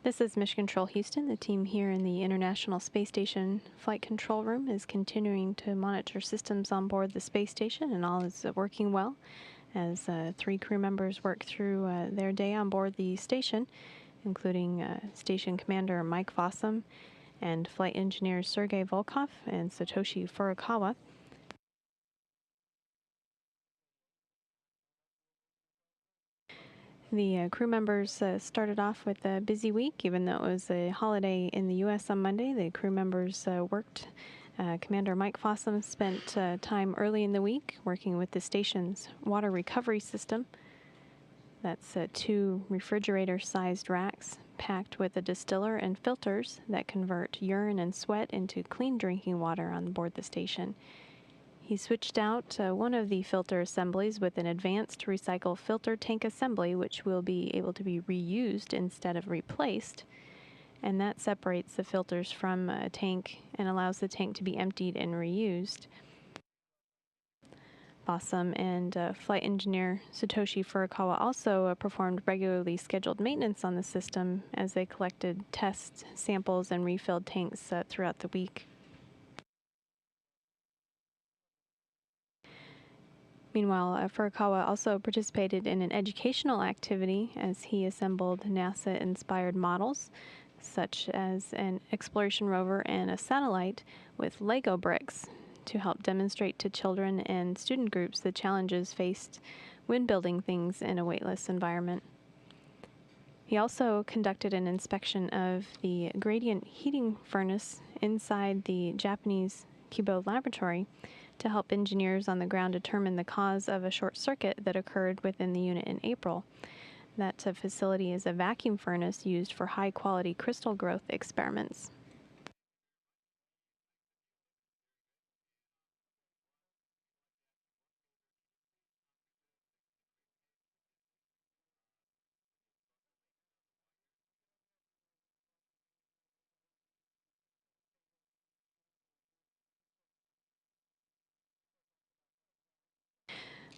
This is Mission Control Houston. The team here in the International Space Station Flight Control Room is continuing to monitor systems on board the space station, and all is working well as 3 crew members work through their day on board the station, including Station Commander Mike Fossum and Flight Engineers Sergei Volkov and Satoshi Furukawa. The crew members started off with a busy week. Even though it was a holiday in the U.S. on Monday, the crew members worked. Commander Mike Fossum spent time early in the week working with the station's water recovery system. That's 2 refrigerator-sized racks packed with a distiller and filters that convert urine and sweat into clean drinking water on board the station. He switched out one of the filter assemblies with an advanced recycle filter tank assembly, which will be able to be reused instead of replaced. And that separates the filters from a tank and allows the tank to be emptied and reused. Fossum and flight engineer Satoshi Furukawa also performed regularly scheduled maintenance on the system as they collected test samples and refilled tanks throughout the week. Meanwhile, Furukawa also participated in an educational activity as he assembled NASA-inspired models, such as an exploration rover and a satellite, with Lego bricks to help demonstrate to children and student groups the challenges faced when building things in a weightless environment. He also conducted an inspection of the gradient heating furnace inside the Japanese Kibo laboratory to help engineers on the ground determine the cause of a short circuit that occurred within the unit in April. That facility is a vacuum furnace used for high-quality crystal growth experiments.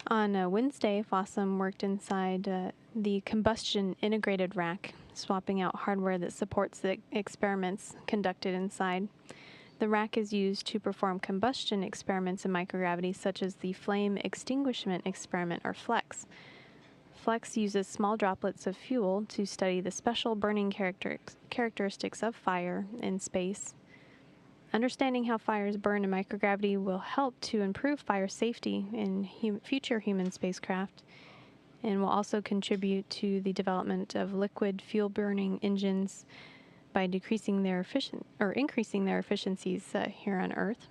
On Wednesday, Fossum worked inside the combustion integrated rack, swapping out hardware that supports the experiments conducted inside. The rack is used to perform combustion experiments in microgravity, such as the Flame Extinguishment Experiment, or FLEX. FLEX uses small droplets of fuel to study the special burning characteristics of fire in space. Understanding how fires burn in microgravity will help to improve fire safety in future human spacecraft, and will also contribute to the development of liquid fuel-burning engines by increasing their efficiencies here on Earth.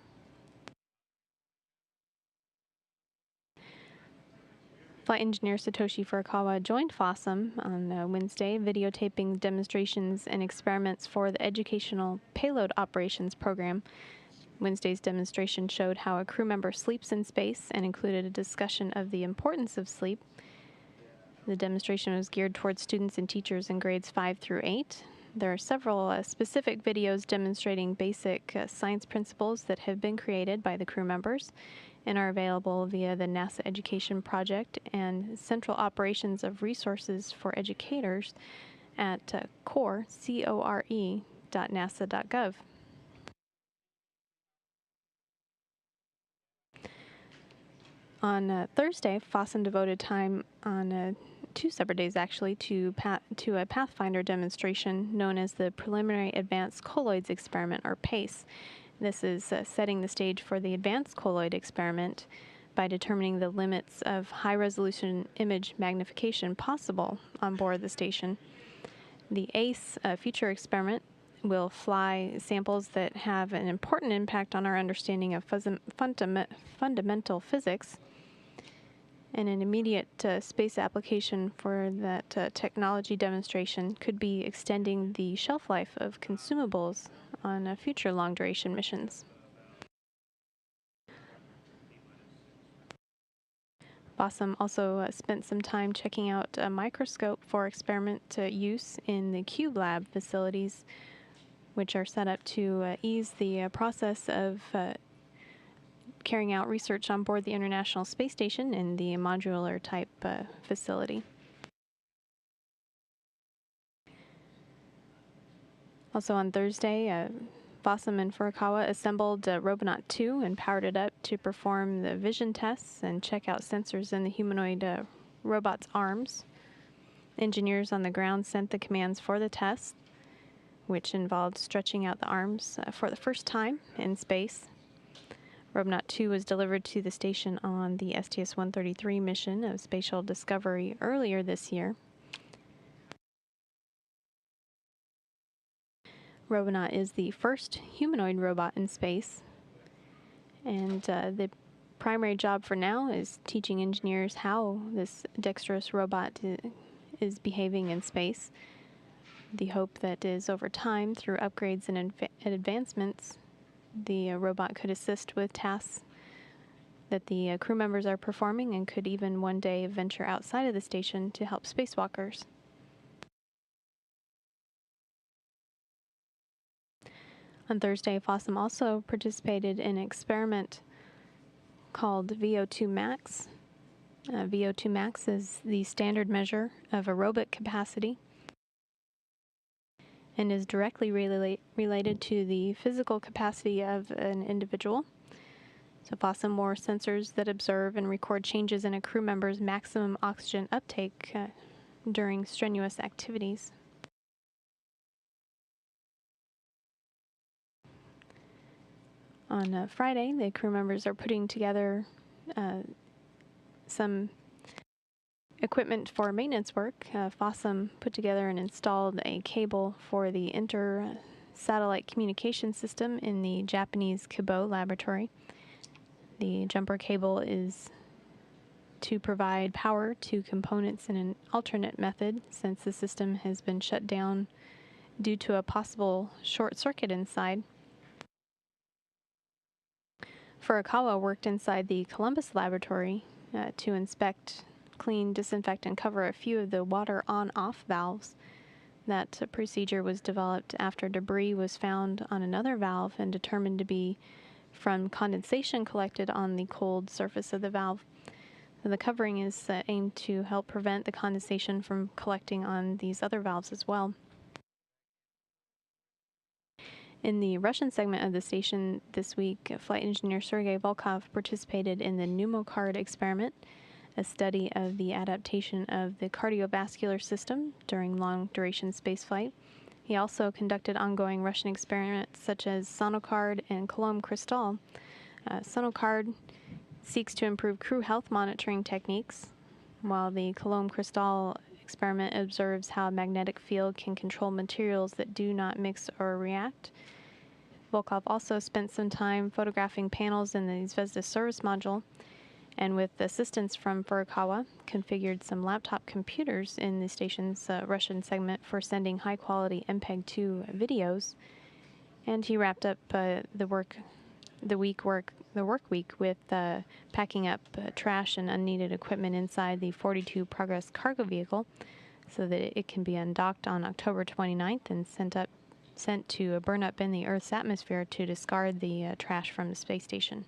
Flight engineer Satoshi Furukawa joined Fossum on Wednesday, videotaping demonstrations and experiments for the Educational Payload Operations Program. Wednesday's demonstration showed how a crew member sleeps in space and included a discussion of the importance of sleep. The demonstration was geared towards students and teachers in grades 5 through 8. There are several specific videos demonstrating basic science principles that have been created by the crew members and are available via the NASA Education Project and Central Operations of Resources for Educators at core.nasa.gov. On Thursday, Fossum devoted time on 2 separate days actually to a Pathfinder demonstration known as the Preliminary Advanced Colloids Experiment, or PACE. This is setting the stage for the Advanced Colloid Experiment by determining the limits of high-resolution image magnification possible on board the station. The ACE future experiment will fly samples that have an important impact on our understanding of fundamental physics. And an immediate space application for that technology demonstration could be extending the shelf life of consumables on future long-duration missions. Fossum also spent some time checking out a microscope for experiment use in the Cube Lab facilities, which are set up to ease the process of carrying out research on board the International Space Station in the modular type facility. Also on Thursday, Fossum and Furukawa assembled Robonaut 2 and powered it up to perform the vision tests and check out sensors in the humanoid robot's arms. Engineers on the ground sent the commands for the test, which involved stretching out the arms for the first time in space. Robonaut 2 was delivered to the station on the STS-133 mission of spatial discovery earlier this year. Robonaut is the first humanoid robot in space, and the primary job for now is teaching engineers how this dexterous robot is behaving in space. The hope that is over time, through upgrades and advancements, the robot could assist with tasks that the crew members are performing and could even one day venture outside of the station to help spacewalkers. On Thursday, Fossum also participated in an experiment called VO2 max. VO2 max is the standard measure of aerobic capacity and is directly related to the physical capacity of an individual. So Fossum wore sensors that observe and record changes in a crew member's maximum oxygen uptake during strenuous activities. On Friday, the crew members are putting together some equipment for maintenance work. Fossum put together and installed a cable for the inter-satellite communication system in the Japanese Kibo laboratory. The jumper cable is to provide power to components in an alternate method, since the system has been shut down due to a possible short circuit inside. Furukawa worked inside the Columbus laboratory to inspect, clean, disinfect, and cover a few of the water on-off valves. That procedure was developed after debris was found on another valve and determined to be from condensation collected on the cold surface of the valve. The covering is aimed to help prevent the condensation from collecting on these other valves as well. In the Russian segment of the station this week, flight engineer Sergei Volkov participated in the pneumocard experiment, a study of the adaptation of the cardiovascular system during long-duration spaceflight. He also conducted ongoing Russian experiments such as Sonocard and Coulomb Crystal. Sonocard seeks to improve crew health monitoring techniques, while the Coulomb Crystal experiment observes how a magnetic field can control materials that do not mix or react. Volkov also spent some time photographing panels in the Zvezda service module, and with assistance from Furukawa, configured some laptop computers in the station's Russian segment for sending high-quality MPEG-2 videos. And he wrapped up the work week with packing up trash and unneeded equipment inside the 42 Progress cargo vehicle, so that it can be undocked on October 29th and sent to burn up in the Earth's atmosphere to discard the trash from the space station.